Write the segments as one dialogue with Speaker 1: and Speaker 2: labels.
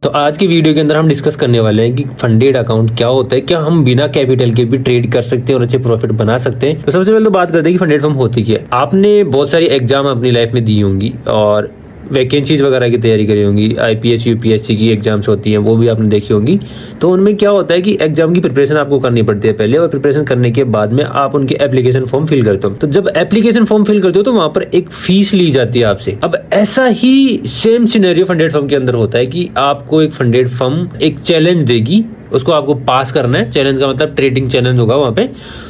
Speaker 1: तो आज की वीडियो के अंदर हम डिस्कस करने वाले हैं कि फंडेड अकाउंट क्या होता है, क्या हम बिना कैपिटल के भी ट्रेड कर सकते हैं और अच्छे प्रॉफिट बना सकते हैं। तो सबसे पहले तो बात करते हैं कि फंडेड फर्म होती क्या है। आपने बहुत सारी एग्जाम अपनी लाइफ में दी होंगी और वैकेंसीज वगैरह की तैयारी करी होंगी। आईपीएस यूपीएससी की एग्जाम्स होती हैं, वो भी आपने देखी होंगी। तो उनमें क्या होता है कि एग्जाम की प्रिपरेशन आपको करनी पड़ती है पहले, और प्रिपरेशन करने के बाद में आप उनके एप्लीकेशन फॉर्म फिल करते हो। तो जब एप्लीकेशन फॉर्म फिल करते हो तो वहां पर एक फीस ली जाती है आपसे। अब ऐसा ही सेम सिनेरियो फंडेड फर्म के अंदर होता है कि आपको एक फंडेड फर्म एक चैलेंज देगी, उसको आपको पास करना है। चैलेंज का मतलब ट्रेडिंग चैलेंज होगा वहां पे,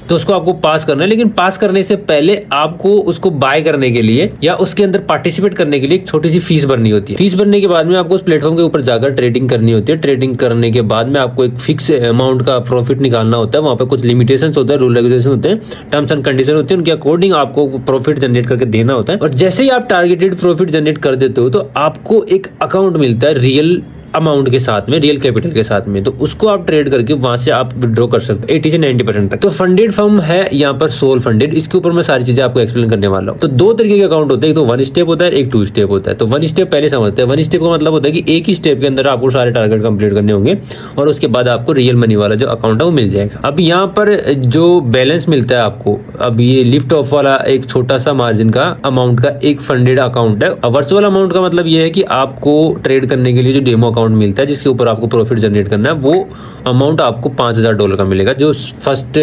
Speaker 1: तो उसको आपको पास करना है। लेकिन पास करने से पहले आपको उसको बाय करने के लिए या उसके अंदर पार्टिसिपेट करने के लिए एक छोटी सी फीस भरनी होती है। फीस भरने के बाद में आपको उस प्लेटफॉर्म के ऊपर जाकर ट्रेडिंग करनी होती है। ट्रेडिंग करने के बाद में आपको एक फिक्स अमाउंट का प्रॉफिट निकालना होता है। वहां पे कुछ लिमिटेशंस होते हैं, रूल रेगुलेशन होते हैं, टर्म्स एंड कंडीशन होते हैं, उनके अकॉर्डिंग आपको प्रॉफिट जनरेट करके देना होता है। और जैसे ही आप टारगेटेड प्रॉफिट जनरेट कर देते हो तो आपको एक अकाउंट मिलता है रियल अमाउंट के साथ में, रियल कैपिटल के साथ में। तो उसको आप ट्रेड करके वहां से आप विड्रॉ कर सकते हो 80 से 90% तक। तो फंडेड फर्म है यहाँ पर सोल फंडेड। इसके ऊपर मैं सारी चीजें आपको एक्सप्लेन करने वाला हूँ। तो दो तरीके के अकाउंट होते हैं, एक तो 1 स्टेप होता है, एक 2 स्टेप होता है। तो 1 स्टेप पहले समझते हैं। 1 स्टेप का मतलब होता है कि एक ही स्टेप के अंदर आपको सारे टारगेट कंप्लीट करने होंगे और उसके बाद आपको रियल मनी वाला जो अकाउंट है वो मिल जाएगा। अब यहाँ पर जो बैलेंस मिलता है आपको, अब ये लिफ्ट ऑफ वाला एक छोटा सा मार्जिन का अमाउंट का एक फंडेड अकाउंट है। वर्चुअल अमाउंट का मतलब ये है कि आपको ट्रेड करने के लिए जो डेमो अकाउंट मिलता है जिसके ऊपर आपको प्रॉफिट जनरेट करना है, वो अमाउंट आपको $5000 का मिलेगा। जो फर्स्ट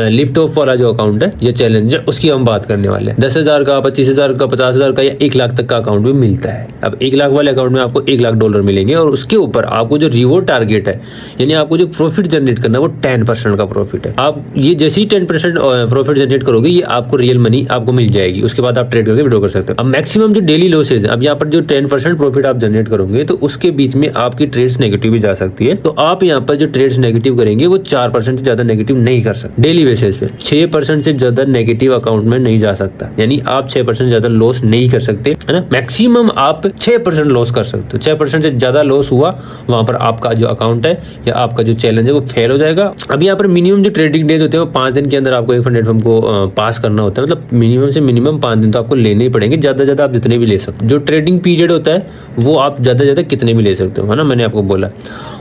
Speaker 1: लिफ्ट ऑफ वाला जो अकाउंट है, ये चैलेंज है, उसकी हम बात करने वाले हैं। 10,000 का, 25,000 का, 50,000 का या 1 लाख तक का अकाउंट भी मिलता है। अब 1 लाख वाले अकाउंट में आपको $1 लाख मिलेंगे और उसके ऊपर आपको जो रिवॉर्ड टारगेट है, यानी आपको जो प्रॉफिट जनरेट करना है, वो 10% का प्रॉफिट है। आप ये जैसे ही 10% प्रॉफिट जनरेट करोगे, ये आपको रियल मनी आपको मिल जाएगी। उसके बाद आप ट्रेड करके विड्रॉ कर सकते हो। अब मैक्सिमम जो डेली लॉसेज है, अब यहाँ पर जो 10% प्रॉफिट आप जनरेट करोगे तो उसके बीच में आपकी ट्रेड्स नेगेटिव भी जा सकती है। तो आप यहाँ पर जो ट्रेड्स नेगेटिव करेंगे वो 4% से ज्यादा नेगेटिव नहीं कर सकते डेली बेसिस पे। 6% से ज्यादा नेगेटिव अकाउंट में नहीं जा सकता, यानी आप 6% से ज्यादा लॉस नहीं कर सकते, है ना। मैक्सिमम आप 6% लॉस कर सकते हो। 6% से ज्यादा लॉस हुआ, वहां पर आपका जो अकाउंट है या आपका जो चैलेंज है वो फेल हो जाएगा। अब यहाँ पर मिनिमम जो ट्रेडिंग डेज होते हैं वो 5 दिन के अंदर आपको एक फंडेड फर्म को पास करना होता है। मतलब मिनिमम से मिनिमम 5 दिन तो आपको लेने ही पड़ेंगे। ज्यादा ज्यादा आप जितने भी ले सकते हो। जो ट्रेडिंग पीरियड होता है वो आप ज्यादा ज्यादा कितने भी ले सकते हो, है ना, मैंने आपको बोला।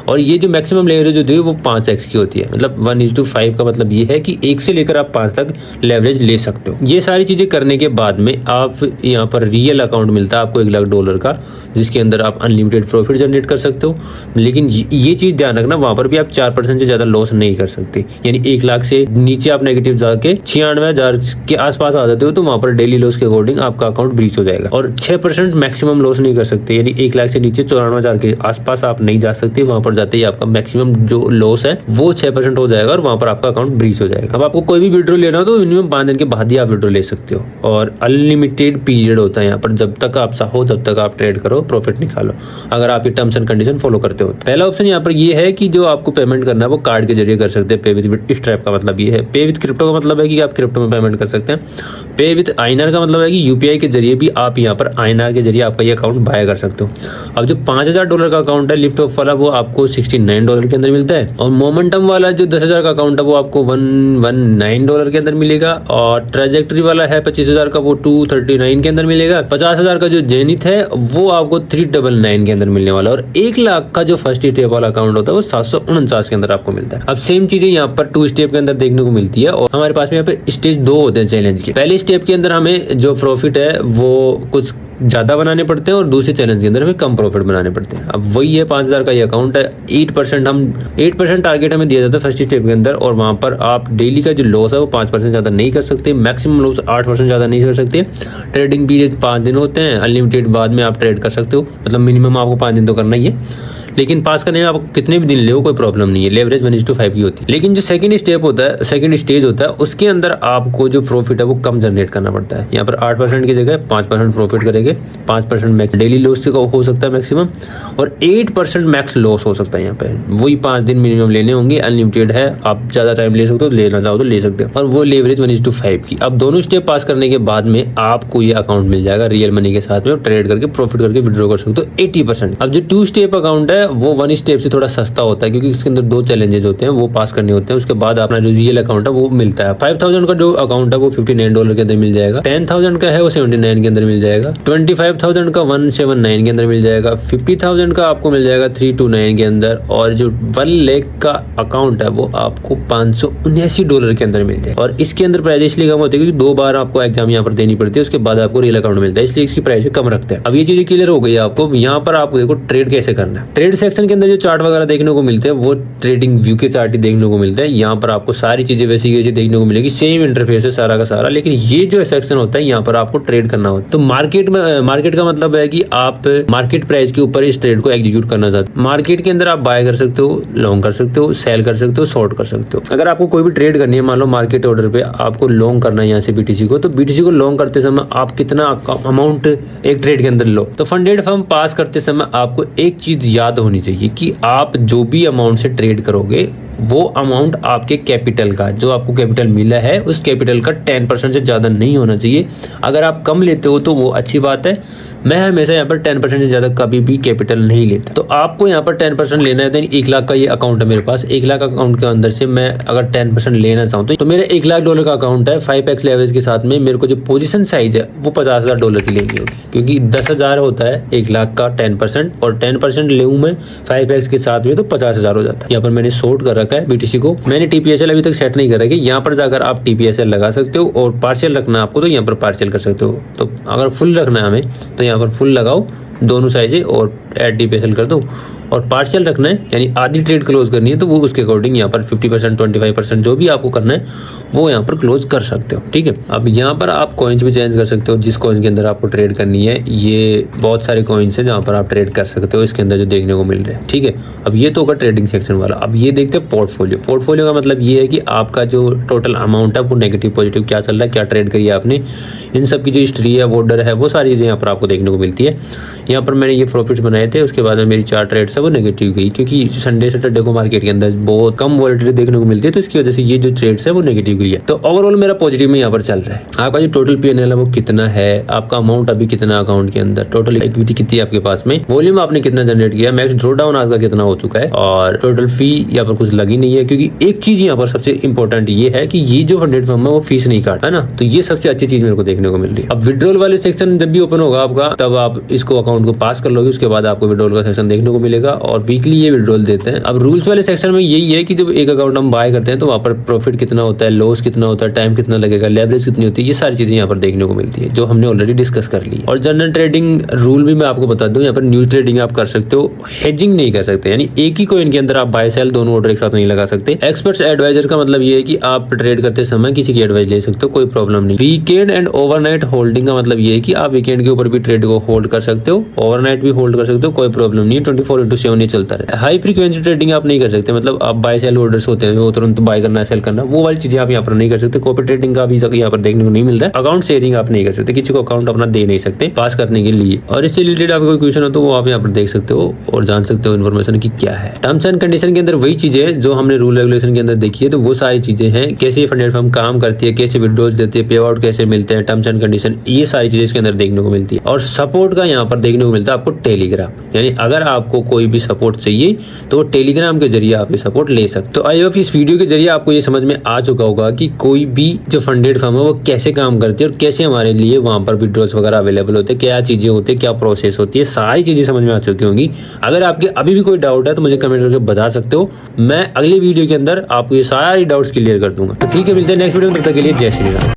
Speaker 1: और ये जो मैक्सिमम लेवरेज होती है वो 5x की होती है। मतलब 1:5 का मतलब ये है कि 1 से लेकर आप 5 तक लेवरेज ले सकते हो। ये सारी चीजें करने के बाद में आप यहाँ पर रियल अकाउंट मिलता है आपको $1 लाख का, जिसके अंदर आप अनलिमिटेड प्रॉफिट जनरेट कर सकते हो। लेकिन ये चीज ध्यान रखना, वहां पर भी आप 4% से ज्यादा लॉस नहीं कर सकते। यानी 1 लाख से नीचे आप नेगेटिव जाके 96,000 के आसपास आ जाते हो तो वहां पर डेली लॉस के अकॉर्डिंग आपका अकाउंट ब्रीच हो जाएगा। और 6% मैक्सिमम लॉस नहीं कर सकते, यानी 1 लाख से नीचे 94,000 के आसपास आप नहीं जा सकते। वहां पर जाते ही आपका मैक्सिमम जो लॉस है वो 6% हो जाएगा और वहां पर आपका अकाउंट ब्रीच हो जाएगा। अब आपको कोई भी विड्रॉ लेना हो तो मिनिमम 5 दिन के बाद ही आप विड्रॉ ले सकते हो। और अनलिमिटेड पीरियड होता है यहाँ पर, जब तक आप चाहो जब तक आप ट्रेड करो, प्रॉफिट निकालो, अगर आप ये टर्म्स एंड कंडीशन फॉलो करते हो। पहला ऑप्शन यहाँ पर ये है कि जो आपको पेमेंट करना है वो कार्ड के जरिए कर सकते हैं। पे विद स्ट्रैप का मतलब ये है। पे विद क्रिप्टो का मतलब है कि आप क्रिप्टो में पेमेंट कर सकते हैं। पे विद आईएनआर का मतलब है कि यूपीआई के जरिए भी आप यहाँ पर आईएनआर के जरिए आपका ये अकाउंट बाय कर सकते हो। अब जो $5,000 का अकाउंट है लिफ्ट ऑफ वाला, वो आपको $69 के अंदर मिलता है। और मोमेंटम वाला जो 10,000 का अकाउंट है वो आपको $119 के अंदर मिलेगा। और ट्रांजैक्टरी वाला है 25,000 का, वो $239 के अंदर मिलेगा। 50,000 का जो जेनिथ है वो आपको $399 के अंदर मिलने वाला है। और 1 लाख का जो फर्स्ट स्टेप वाला अकाउंट होता है वो 749 के अंदर आपको मिलता है। अब सेम चीजें यहाँ पर 2 स्टेप के अंदर देखने को मिलती है। और हमारे पास में यहाँ पे स्टेज 2 होते हैं चैलेंज के। पहले स्टेप के अंदर हमें जो प्रॉफिट है वो कुछ ज्यादा बनाने पड़ते हैं और दूसरे चैलेंज के अंदर हमें कम प्रॉफिट बनाने पड़ते हैं। अब वही है 5,000 का ये अकाउंट है। 8% टारगेट हमें दिया जाता है फर्स्ट स्टेप के अंदर। और वहां पर आप डेली का जो लॉस है वो 5% ज्यादा नहीं कर सकते। मैक्सिमम लॉस 8% ज्यादा नहीं कर सकते। ट्रेडिंग पीरियड 5 दिन होते हैं। अनलिमिटेड बाद में आप ट्रेड कर सकते हो, मतलब मिनिमम आपको 5 दिन तो करना ही है। लेकिन पास करने में आपको कितने भी दिन ले कोई प्रॉब्लम नहीं है। लेवरेज 1:5 की होती है। लेकिन जो सेकंड स्टेप होता है, सेकंड स्टेज होता है, उसके अंदर आपको जो प्रॉफिट है वो कम जनरेट करना पड़ता है। यहाँ पर 8% की जगह 5% प्रॉफिट करेंगे। 5% मैक्स डेली लॉस हो सकता है मैक्सिमम, और 8% मैक्स लॉस हो सकता है। यहाँ पे वही 5 दिन मिनिमम लेने होंगे। अनलिमिटेड है, आप ज्यादा टाइम ले सकते हो, लेना चाहो तो ले सकते हो। और वो लेवरेज 1:5 की। अब दोनों स्टेप पास करने के बाद में आपको ये अकाउंट मिल जाएगा रियल मनी के साथ में। ट्रेड करके प्रॉफिट करके विड्रॉ कर सकते हो 80%। अब जो 2 स्टेप अकाउंट है वो वन स्टेप से थोड़ा सस्ता होता है, क्योंकि इसके अंदर 2 चैलेंजेस होते हैं, वो पास करने होते हैं। उसके बाद अपना जो रियल अकाउंट है वो मिलता है। 5000 का जो अकाउंट है वो $59 के अंदर मिल जाएगा। 10,000 का है वो 79 के अंदर मिल जाएगा। 25,000 का 179 के अंदर मिल जाएगा। 50,000 का आपको मिल जाएगा 329 के अंदर। और जो 1 लाख का अकाउंट है वो आपको $579 के अंदर मिल जाएगा। और इसके अंदर प्राइस इसलिए कम होती है क्योंकि 2 बार आपको एग्जाम यहाँ पर देनी पड़ती है, उसके बाद आपको रियल अकाउंट मिलता है, इसलिए इसकी प्राइस कम रखते हैं। अब ये चीजें क्लियर हो गई आपको। यहाँ पर आप देखो ट्रेड कैसे करना है। ट्रेड सेक्शन के अंदर जो चार्ट वगैरह देखने को मिलते हैं वो ट्रेडिंग व्यू के चार्ट ही देखने को मिलते हैं। यहाँ पर आपको सारी चीजें वैसी कैसी देखने को मिलेगी, सेम इंटरफेस है सारा का सारा। लेकिन ये जो सेक्शन होता है यहाँ पर आपको ट्रेड करना होता है। तो मार्केट का मतलब है कि आप मार्केट प्राइस के ऊपर इस ट्रेड को एग्जीक्यूट करना चाहते हो। मार्केट के अंदर आप बाय कर सकते हो, लॉन्ग कर सकते हो, सेल कर सकते हो, शॉर्ट कर सकते हो। अगर आपको कोई भी ट्रेड करनी है, मान लो मार्केट ऑर्डर पे आपको लॉन्ग करना है यहाँ से बीटीसी को, तो बीटीसी को लॉन्ग करते समय आप कितना अमाउंट एक ट्रेड के अंदर लो। तो फंडेड फर्म पास करते समय आपको एक चीज याद होनी चाहिए कि आप जो भी अमाउंट से ट्रेड करोगे वो अमाउंट आपके कैपिटल का, जो आपको कैपिटल मिला है उस कैपिटल का 10% से ज्यादा नहीं होना चाहिए। अगर आप कम लेते हो तो वो अच्छी बात है। मैं हमेशा यहाँ पर 10% से ज्यादा कभी भी कैपिटल नहीं लेता। तो आपको यहाँ पर 10% लेना है। 1 लाख का ये अकाउंट है मेरे पास। 1 लाख अकाउंट के अंदर से मैं अगर 10% लेना चाहूँ तो मेरा $1 लाख का अकाउंट है। 5x लेवरेज के साथ में मेरे को जो पोजीशन साइज है वो $50,000 की लेनी होगी, क्योंकि 10,000 होता है 1 लाख का 10%, और 10% ले मैं 5x के साथ में तो 50,000 हो जाता है। यहाँ पर मैंने शॉर्ट कर रखा है बीटीसी को। मैंने टीपीएसएल अभी तक सेट नहीं कर रखी। यहाँ पर जाकर आप टीपीएसएल लगा सकते हो, और पार्शियल रखना आपको तो यहाँ पर पार्शियल कर सकते हो। तो अगर फुल रखना है हमें तो यहाँ पर फुल लगाओ दोनों साइजें और ऐड टीपीएसएल कर दो। और पार्शियल रखना है यानी आधी ट्रेड क्लोज करनी है तो वो उसके अकॉर्डिंग यहाँ पर 50% 25% जो भी आपको करना है वो यहाँ पर क्लोज कर सकते हो। ठीक है, अब यहाँ पर आप कॉइन्स भी चेंज कर सकते हो जिस कॉइन के अंदर आपको ट्रेड करनी है। ये बहुत सारे कॉइन्स है जहाँ पर आप ट्रेड कर सकते हो इसके अंदर जो देखने को मिल रहे हैं। ठीक है, अब ये तो होगा ट्रेडिंग सेक्शन वाला। अब ये देखते हैं पोर्टफोलियो। पोर्टफोलियो का मतलब ये है कि आपका जो टोटल अमाउंट है वो नेगेटिव पॉजिटिव क्या चल रहा है, क्या ट्रेड करी है आपने, इन सब की जो हिस्ट्री है बॉर्डर है वो सारी चीजें यहाँ पर आपको देखने को मिलती है। यहाँ पर मैंने ये प्रॉफिट्स बनाए थे, उसके बाद में मेरी 4 ट्रेड्स है वो नेगेटिव गई, क्योंकि संडे सैटरडे को मार्केट के अंदर बहुत कम वॉलेटिलिटी देखने को मिलती है, तो इसकी वजह से ये जो ट्रेड्स है वो नेगेटिव गई है। तो ओवरऑल मेरा पॉजिटिव में यहाँ पर चल रहा है। आपका जो टोटल पीएनएल है वो कितना है, आपका अमाउंट अभी कितना अकाउंट के अंदर, टोटल इक्विटी कितनी है आपके पास में, वॉल्यूम आपने कितना जनरेट किया, मैक्स ड्रॉ डाउन आज का कितना हो चुका है, और टोटल फी यहाँ पर कुछ लगी नहीं है। क्योंकि एक चीज यहाँ पर सबसे इंपॉर्टेंट ये है कि ये जो फंडेड फर्म है वो फीस नहीं काटता है ना, तो ये सबसे अच्छी चीज मेरे को देखने को मिल रही है। अब विड्रॉल वाले सेक्शन जब भी ओपन होगा आपका तब आप इसको अकाउंट को पास कर लोगे, उसके बाद आपको विड्रॉल का सेक्शन देखने को मिलेगा, और वीकली ये विड्रॉल देते हैं। अब रूल्स वाले सेक्शन में यही है कि जब एक अकाउंट हम बाय करते हैं तो वहाँ पर प्रॉफिट कितना होता है, लॉस कितना होता है, टाइम कितना लगेगा, लेवरेज कितनी होती है, ये सारी चीजें यहाँ पर देखने को मिलती है जो हमने ऑलरेडी डिस्कस कर ली। और जनरल ट्रेडिंग रूल भी मैं आपको बता दूं, यहाँ पर न्यूज ट्रेडिंग आप कर सकते हो, हेजिंग नहीं कर सकते, यानी एक ही कॉइन के अंदर आप बाय सेल दोनों ऑर्डर एक साथ नहीं लगा सकते। एक्सपर्ट्स एडवाइजर का मतलब ये है कि आप ट्रेड करते समय किसी की एडवाइस ले सकते हो, कोई प्रॉब्लम नहीं। वीकेंड एंड ओवरनाइट होल्डिंग का मतलब ये है कि आप वीकेंड के ऊपर भी ट्रेड को होल्ड कर सकते हो, ओवरनाइट भी होल्ड कर सकते हो, कोई प्रॉब्लम नहीं है। 24/7 ये चलता रहता है। हाई फ्रीक्वेंसी ट्रेडिंग आप नहीं कर सकते, मतलब आप बाय सेल ऑर्डर्स होते हैं वो तुरंत बाय करना है सेल करना, वो वाली चीजें आप यहाँ पर नहीं कर सकते। कॉपी ट्रेडिंग का अभी तक यहाँ पर देखने को नहीं मिल रहा है। अकाउंट शेयरिंग आप नहीं कर सकते, किसी को अकाउंट अपना दे नहीं सकते पास करने के लिए। और इससे रिलेटेड आपको कोई क्वेश्चन हो तो वो आप यहाँ पर देख सकते हो और जान सकते हो इन्फॉर्मेशन की क्या है। टर्म्स एंड कंडीशन के अंदर वही चीजें जो हमने रूल रेगुलेशन के अंदर देखी है, तो वो सारी चीजें हैं, कैसे फंडेड फर्म काम करती है, कैसे विड्रॉल देती है, पे आउट कैसे मिलते हैं, टर्म्स एंड कंडीशन, ये सारी चीजें इसके अंदर देखने को मिलती है। और सपोर्ट का यहाँ पर देखने को मिलता है आपको टेलीग्राम, यानी अगर आपको कोई भी सपोर्ट चाहिए तो टेलीग्राम के जरिए आप ये सपोर्ट ले सकते। तो आई होप इस वीडियो के जरिए आपको ये समझ में आ चुका होगा कि कोई भी जो फंडेड फर्म है वो कैसे काम करती है और कैसे हमारे लिए वहां पर विड्रॉल्स वगैरह अवेलेबल होते हैं, क्या चीजें होती है, क्या प्रोसेस होती है, सारी चीजें समझ में आ चुकी होंगी। अगर आपके अभी भी कोई डाउट है तो मुझे कमेंट करके बता सकते हो, मैं अगली वीडियो के अंदर आपको ये सारी डाउट्स क्लियर कर दूंगा। तो ठीक है, मिलते हैं नेक्स्ट वीडियो में, तब तक के लिए जय श्री राम।